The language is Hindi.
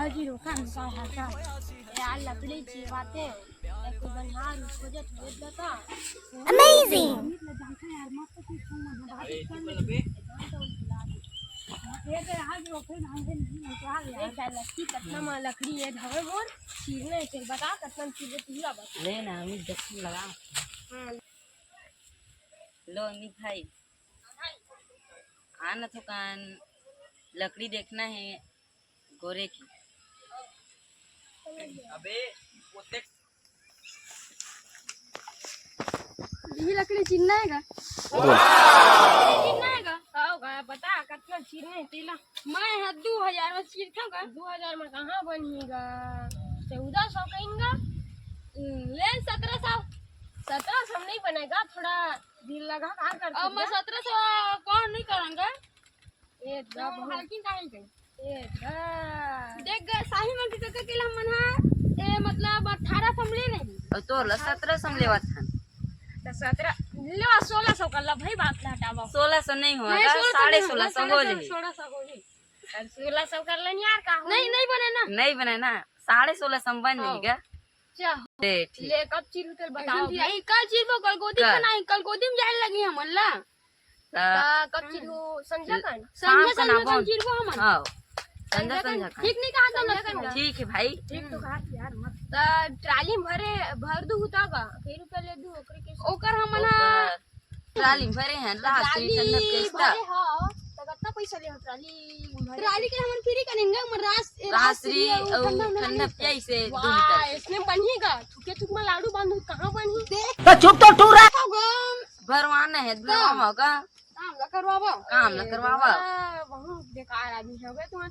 हाजी रोका हमका हाथा यार लकड़ी चिवाते एक बनहार उसको जो भेज देता अमेजिंग यार मत कितना लकड़ी है धवे मोर चीरने के बता कितना चीजे तुला बता ले ना अमित जक्सन लगा। लो अमित भाई आना तो कान लकड़ी देखना है गोरे की। अबे वो देख ये लकड़ी चीरना है का चीरना है का होगा बता कितना चीरने तेला मैं है 2000 में चीरता का 2000 में कहां बनेगा 1400 कहेंगा ले 1700 1700 नहीं बनेगा थोड़ा दिल लगा कहां करते अब मैं 1700 कौन नहीं करूंगा ये जब हल्की काहे के ये देख ग साही में के केला मन है ए मतलब 1800 ले नहीं और तो 1700 लेवा था तो 17 ले 1600 कर ला भाई बात हटावा 1600 नहीं होगा 1650 हो जाए 1600 हो जाए 1600 कर लेनी यार का नहीं बने ना नहीं बने ना 1650 बन जाएगा। ले कब चीर उतर बताओ भाई कल चीर कल गोदी में नहीं कल गोदी में जाने लगी हम अल्लाह कब चीर संजा संजा चीर को हम हां संजा ठीक नहीं कहा तुम ठीक है भाई ठीक तो कहा यार मत ट्राली में भर दू होता का कई रुपया ले दू ओकरे के ओकर हमना ट्राली में भरे हैं रात्रि ठंडा केस्ता हां तो कितना पैसा ले ट्राली के हम फ्री करेंगे हम रात्रि ठंडा पियाई से 2 लीटर इसमें बनेगा थुके थुक में लाडू बांधू कहां बनी देख चुप तो टूरा भरवाना है होगा काम ना करवावा काम ना करवावा बहुत बेकार आदमी है तुम